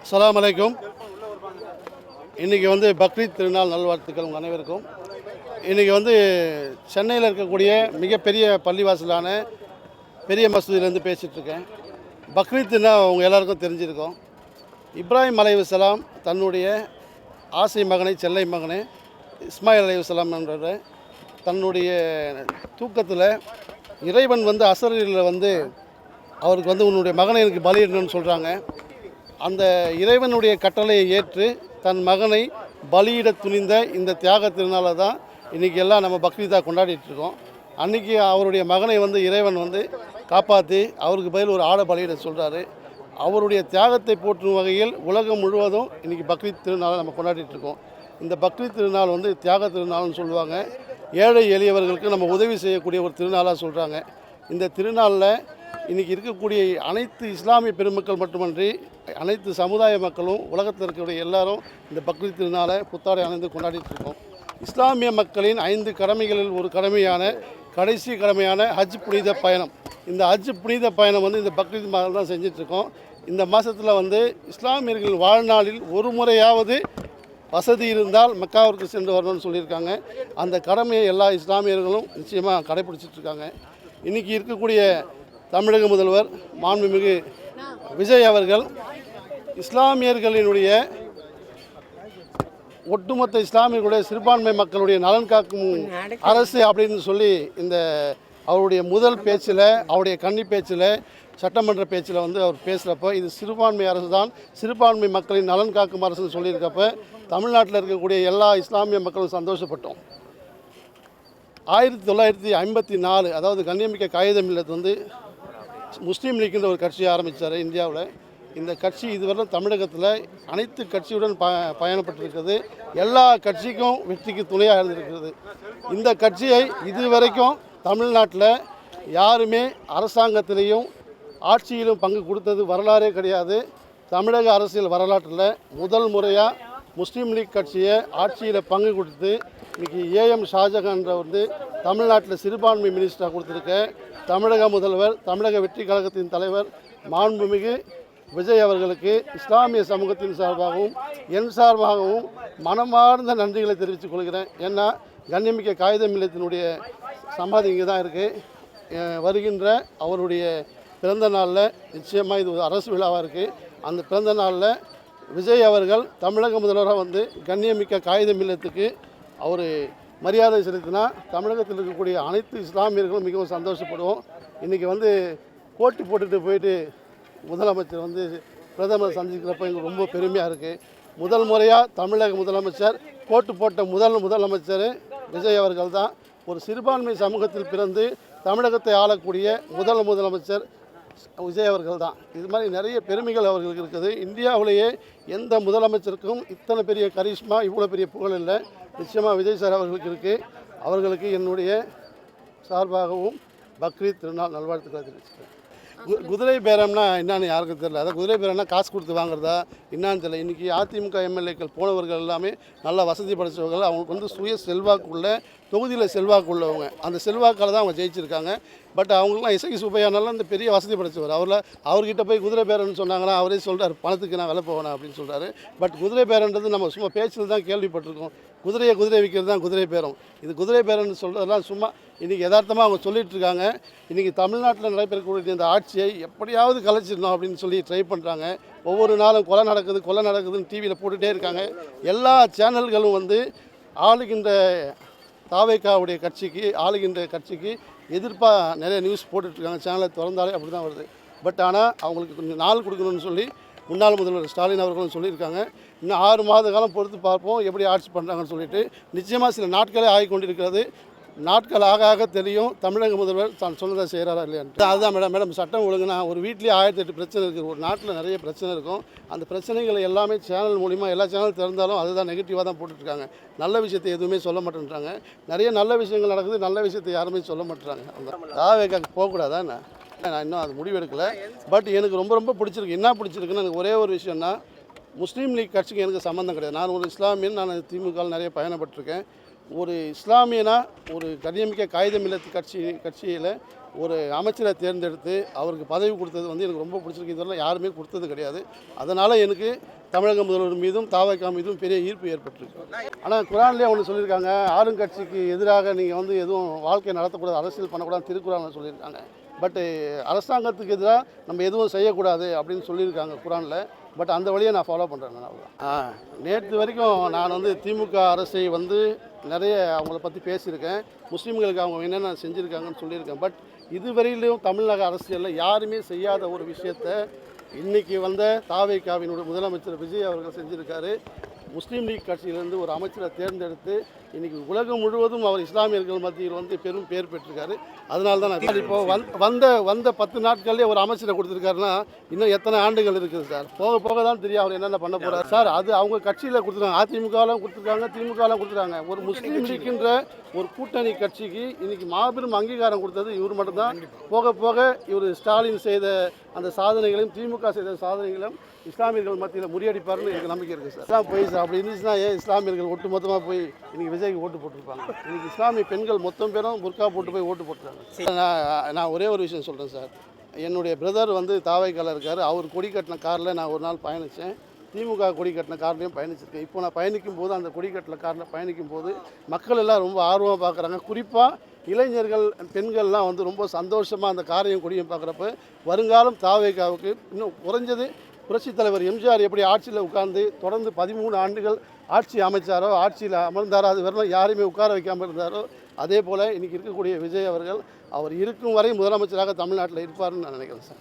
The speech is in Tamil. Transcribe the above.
அஸ்ஸலாமு அலைக்கும். இன்றைக்கி பக்ரீத் திருநாள் நல்வாழ்த்துக்கள் உங்கள் அனைவருக்கும். இன்றைக்கி சென்னையில் இருக்கக்கூடிய மிகப்பெரிய பள்ளிவாசலான பெரிய மசூதியிலேருந்து பேசிகிட்ருக்கேன். பக்ரீத்னா அவங்க எல்லாருக்கும் தெரிஞ்சிருக்கும். இப்ராஹிம் அலைஹிஸ்ஸலாம் தன்னுடைய ஆசை மகனை, செல்லை மகனை இஸ்மாயில் அலைஹிஸ்ஸலாம் என்ற தன்னுடைய தூக்கத்தில் இறைவன் அசரில் அவருக்கு உன்னுடைய மகனை எனக்கு பலியிடணும்னு சொல்கிறாங்க. அந்த இறைவனுடைய கட்டளையை ஏற்று தன் மகனை பலியிட துணிந்த இந்த தியாக திருநாளை தான் இன்றைக்கி எல்லாம் நம்ம பக்ரீத்தாக கொண்டாடிட்டுருக்கோம். அன்றைக்கி அவருடைய மகனை இறைவன் காப்பாற்றி அவருக்கு பதில் ஒரு ஆடை பலியிட சொல்கிறாரு. அவருடைய தியாகத்தை போற்றும் வகையில் உலகம் முழுவதும் இன்றைக்கி பக்ரீத் திருநாளை நம்ம கொண்டாடிட்டுருக்கோம். இந்த பக்ரீத் திருநாள் தியாக திருநாள்னு சொல்லுவாங்க. ஏழை எளியவர்களுக்கு நம்ம உதவி செய்யக்கூடிய ஒரு திருநாளாக சொல்கிறாங்க. இந்த திருநாளில் இன்றைக்கி இருக்கக்கூடிய அனைத்து இஸ்லாமிய பெருமக்கள் மட்டுமன்றி அனைத்து சமுதாய மக்களும் உலகத்தில் இருக்கக்கூடிய எல்லாரும் இந்த பக்ரீத் திருநாளை புத்தாடை அணிந்து கொண்டாடிட்டுருக்கோம். இஸ்லாமிய மக்களின் 5 கடமைகளில் ஒரு கடமையான கடைசி கடமையான ஹஜ் புனித பயணம். இந்த ஹஜ் புனித பயணம் இந்த பக்ரீத் மாதம் தான் செஞ்சிட்ருக்கோம். இந்த மாதத்தில் இஸ்லாமியர்கள் வாழ்நாளில் ஒரு முறையாவது வசதி இருந்தால் மக்காவிற்கு சென்று வரணும்னு சொல்லியிருக்காங்க. அந்த கடமையை எல்லா இஸ்லாமியர்களும் நிச்சயமாக கடைப்பிடிச்சிட்ருக்காங்க. இன்றைக்கி இருக்கக்கூடிய தமிழக முதல்வர் மாண்புமிகு விஜய் அவர்கள் இஸ்லாமியர்களினுடைய ஒட்டுமொத்த இஸ்லாமியர்களுடைய சிறுபான்மை மக்களுடைய நலன் காக்கும் அரசு அப்படின்னு சொல்லி இந்த அவருடைய முதல் பேச்சில், அவருடைய கன்னி பேச்சில், சட்டமன்ற பேச்சில் அவர் பேசுகிறப்போ இது சிறுபான்மை அரசு தான், சிறுபான்மை மக்களின் நலன் காக்கும் அரசுன்னு சொல்லியிருக்கப்போ தமிழ்நாட்டில் இருக்கக்கூடிய எல்லா இஸ்லாமிய மக்களும் சந்தோஷப்பட்டோம். 1954 அதாவது கண்ணியமிக்க காகிதம் இல்லத்து முஸ்லீம் லீக்ன்ற ஒரு கட்சியை ஆரம்பித்தார் இந்தியாவில். இந்த கட்சி இதுவரை தமிழகத்தில் அனைத்து கட்சியுடன் பயணப்பட்டிருக்கிறது. எல்லா கட்சிக்கும் வெற்றிக்கு துணையாக இருந்திருக்கிறது. இந்த கட்சியை இதுவரைக்கும் தமிழ்நாட்டில் யாருமே அரசாங்கத்திலையும் ஆட்சியிலும் பங்கு கொடுத்தது வரலாறே கிடையாது. தமிழக அரசியல் வரலாற்றில் முதல் முறையாக முஸ்லீம் லீக் கட்சியை ஆட்சியில் பங்கு கொடுத்து இன்றைக்கி ஏஎம் ஷாஜகான்ற தமிழ்நாட்டில் சிறுபான்மை மினிஸ்டராக கொடுத்துருக்க தமிழக முதல்வர், தமிழக வெற்றி கழகத்தின் தலைவர் மாண்புமிகு விஜய் அவர்களுக்கு இஸ்லாமிய சமூகத்தின் சார்பாகவும் என் சார்பாகவும் மனமார்ந்த நன்றிகளை தெரிவித்துக் கொள்கிறேன். ஏன்னா கண்ணியமிக்க காகிதம் இல்லத்தினுடைய சமாதி இங்கே தான் இருக்குது. வருகின்ற அவருடைய பிறந்த நாளில் நிச்சயமாக இது ஒரு அரசு விழாவாக இருக்குது. அந்த பிறந்த நாளில் விஜய் அவர்கள் தமிழக முதல்வராக கண்ணியமிக்க காகிதம் இல்லத்துக்கு அவர் மரியாதை செலுத்தினா தமிழகத்தில் இருக்கக்கூடிய அனைத்து இஸ்லாமியர்களும் மிகவும் சந்தோஷப்படுவோம். இன்றைக்கி போட்டி போட்டுட்டு போயிட்டு முதலமைச்சர் பிரதமர் சந்திக்கிறப்ப எங்களுக்கு ரொம்ப பெருமையாக இருக்குது. முதல் முறையாக தமிழக முதலமைச்சர் போட்டு போட்ட முதலமைச்சர் விஜய் அவர்கள் தான். ஒரு சிறுபான்மை சமூகத்தில் பிறந்து தமிழகத்தை ஆளக்கூடிய முதலமைச்சர் விஜய் அவர்கள் தான். இது மாதிரி நிறைய பெருமைகள் அவர்களுக்கு இருக்குது. இந்தியாவிலேயே எந்த முதலமைச்சருக்கும் இத்தனை பெரிய கரிஷ்மா, இவ்வளோ பெரிய புகழ் இல்லை. நிச்சயமாக விஜய் சார் அவர்களுக்கு இருக்குது. அவர்களுக்கு என்னுடைய சார்பாகவும் பக்ரீத் திருநாள் நல்வாழ்த்துக்களை தெரிவிச்சுக்கிறேன். குதிரை பேரம்னா என்னான்னு யாருக்கும் தெரியல. அதாவது குதிரை பேரம்னா காசு கொடுத்து வாங்குறதா என்னான்னு தெரியல. இன்றைக்கி அதிமுக எம்எல்ஏக்கள் போனவர்கள் எல்லாமே நல்லா வசதி படைத்தவர்கள். அவங்களுக்கு சுய செல்வாக்கு உள்ள தொகுதியில் செல்வாக்கு உள்ளவங்க. அந்த செல்வாக்கால் தான் அவங்க ஜெயிச்சிருக்காங்க. பட் அவங்களுக்குலாம் இசை சுபையானாலும் இந்த பெரிய வசதி படைத்தவர். அவர்கிட்ட போய் குதிரை பேரன்னு சொன்னாங்கன்னா அவரே சொல்கிறார், பணத்துக்கு நான் விலை போவேன் அப்படின்னு சொல்கிறாரு. பட் குதிரை பேரன்றது நம்ம சும்மா பேச்சில் தான் கேள்விப்பட்டிருக்கோம். குதிரை விற்கிறது தான் குதிரை பேரம். இது குதிரை பேரன்னு சொல்கிறதெல்லாம் சும்மா இன்றைக்கி யதார்த்தமாக அவங்க சொல்லிகிட்டு இருக்காங்க. இன்றைக்கி தமிழ்நாட்டில் நடைபெறக்கூடிய இந்த ஆட்சியை எப்படியாவது கலைச்சிடணும் அப்படின்னு சொல்லி ட்ரை பண்ணுறாங்க. ஒவ்வொரு நாளும் கொலை நடக்குதுன்னு டிவியில் போட்டுகிட்டே இருக்காங்க. எல்லா சேனல்களும் ஆளுகின்ற தாவேக்காவுடைய கட்சிக்கு, ஆளுகின்ற கட்சிக்கு எதிர்ப்பாக நிறைய நியூஸ் போட்டுட்ருக்காங்க. சேனலை திறந்தாலே அப்படி தான் வருது. பட் ஆனால் அவங்களுக்கு கொஞ்சம் நாள் கொடுக்கணும்னு சொல்லி முன்னாள் முதல்வர் ஸ்டாலின் அவர்களும் சொல்லியிருக்காங்க. இன்னும் 6 மாத காலம் பொறுத்து பார்ப்போம் எப்படி ஆட்சி பண்ணுறாங்கன்னு சொல்லிட்டு. நிச்சயமாக சில நாட்களே ஆகிக்கொண்டிருக்கிறது. நாட்கள் ஆக தெரியும் தமிழக முதல்வர் தான் சொன்னதை செய்கிறாரா இல்லையான்ட்டு. அதுதான் மேடம் சட்டம் ஒழுங்குனா ஒரு வீட்லேயே 1008 பிரச்சனை இருக்குது. ஒரு நாட்டில் நிறைய பிரச்சனை இருக்கும். அந்த பிரச்சனைகளை எல்லாமே சேனல் மூலிமா எல்லா சேனல் திறந்தாலும் அதுதான் நெகட்டிவாக தான் போட்டுட்ருக்காங்க. நல்ல விஷயத்தை எதுவுமே சொல்ல மாட்டேன்றாங்க. நிறைய நல்ல விஷயங்கள் நடக்குது, நல்ல விஷயத்தை யாருமே சொல்ல மாட்டேறாங்க. அந்த தாவேக்காக்கு போகக்கூடாதா என்ன? நான் இன்னும் அது முடிவெடுக்கலை. பட் எனக்கு ரொம்ப பிடிச்சிருக்கு. என்ன பிடிச்சிருக்குன்னு எனக்கு ஒரே ஒரு விஷயம்னா முஸ்லீம் லீக் கட்சிக்கு எனக்கு சம்மந்தம் கிடையாது. நான் ஒரு இஸ்லாமியன். நான் திமுகவில் நிறைய பயணப்பட்டிருக்கேன். ஒரு இஸ்லாமியனா ஒரு கண்ணியமிக்க காகிதம் இல்லத்து கட்சியில் ஒரு அமைச்சரை தேர்ந்தெடுத்து அவருக்கு பதவி கொடுத்தது வந்து எனக்கு ரொம்ப பிடிச்சிருக்கு. இதெல்லாம் யாருமே கொடுத்தது கிடையாது. அதனால் எனக்கு தமிழக முதல்வர் மீதும் தாவகா மீதும் பெரிய ஈர்ப்பு ஏற்பட்டிருக்கு. ஆனால் குரான்லேயே ஒன்று சொல்லியிருக்காங்க, ஆளுங்கட்சிக்கு எதிராக நீங்கள் வந்து எதுவும் வாழ்க்கை நடத்தக்கூடாது, அரசியல் பண்ணக்கூடாது, திருக்குறானில் சொல்லியிருக்காங்க. பட்டு அரசாங்கத்துக்கு எதிராக நம்ம எதுவும் செய்யக்கூடாது அப்படின்னு சொல்லியிருக்காங்க குரானில். பட் அந்த வழியை நான் ஃபாலோ பண்ணுறேன். நான் நேற்று வரைக்கும் நான் வந்து திமுக அரசை வந்து நிறைய அவங்கள பற்றி பேசியிருக்கேன். முஸ்லீம்களுக்கு அவங்க என்னென்ன செஞ்சுருக்காங்கன்னு சொல்லியிருக்கேன். பட் இதுவரையிலும் தமிழக அரசியலில் யாருமே செய்யாத ஒரு விஷயத்தை இன்றைக்கி வந்த தாவேகாவினுடைய முதலமைச்சர் விஜய் அவர்கள் செஞ்சுருக்காரு. முஸ்லீம் லீக் கட்சியிலேருந்து ஒரு அமைச்சரை தேர்ந்தெடுத்து இன்றைக்கி உலகம் முழுவதும் அவர் இஸ்லாமியர்கள் மத்தியில் வந்து பெரும் பேர் பெற்றிருக்காரு. அதனால தான் நான் இப்போது வந்த 10 நாட்கள்லேயே ஒரு அமைச்சரை கொடுத்துருக்காருன்னா இன்னும் எத்தனை ஆண்டுகள் இருக்குது சார். போக போக தான் தெரியும் அவர் என்னென்ன பண்ண போகிறார் சார். அது அவங்க கட்சியில் கொடுத்துருக்காங்க, அதிமுகவிலும் கொடுத்துருக்காங்க, திமுகவிலும் கொடுத்துருக்காங்க. ஒரு முஸ்லீம் லீக்கின்ற ஒரு கூட்டணி கட்சிக்கு இன்றைக்கி மாபெரும் அங்கீகாரம் கொடுத்தது இவர் மட்டும்தான். போக போக இவர் ஸ்டாலின் செய்த அந்த சாதனைகளையும் திமுக செய்த சாதனைகளையும் இஸ்லாமியர்கள் மத்தியில் முறியடிப்பார்னு எனக்கு நம்பிக்கை இருக்குது சார். இஸ்லாம் போய் சார் அப்படி இருந்துச்சுன்னா ஏன் இஸ்லாமியர்கள் ஒட்டு மொத்தமாக போய் இன்றைக்கி விஜய்க்கு ஓட்டு போட்டிருப்பாங்க. இன்றைக்கி இஸ்லாமிய பெண்கள் மொத்தம் பேரும் புர்கா போட்டு போய் ஓட்டு போட்டுருக்காங்க. நான் ஒரே ஒரு விஷயம் சொல்கிறேன் சார். என்னுடைய பிரதர் வந்து தாவைக்கால இருக்கார். அவர் கொடி கட்டின காரில் நான் ஒரு நாள் பயணித்தேன். திமுக கொடி கட்டின கார்லையும் பயணிச்சிருக்கேன். இப்போ நான் பயணிக்கும் போது அந்த கொடி கட்டின காரில் பயணிக்கும் போது மக்கள் எல்லாம் ரொம்ப ஆர்வமாக பார்க்குறாங்க. குறிப்பாக இளைஞர்கள் பெண்கள்லாம் வந்து ரொம்ப சந்தோஷமாக அந்த காரையும் கொடியும் பார்க்குறப்ப வருங்காலம் தாவேகாவுக்கு இன்னும் குறைஞ்சது புரட்சித் தலைவர் எம்ஜிஆர் எப்படி ஆட்சியில் உட்கார்ந்து தொடர்ந்து 13 ஆண்டுகள் ஆட்சி அமைச்சாரோ, ஆட்சியில் அமர்ந்தாரோ, அது வரலாம் யாரையுமே உட்கார வைக்காமல் இருந்தாரோ, அதே போல் இன்றைக்கி இருக்கக்கூடிய விஜய் அவர்கள் அவர் இருக்கும் வரை முதலமைச்சராக தமிழ்நாட்டில் இருப்பார்னு நான் நினைக்கிறேன் சார்.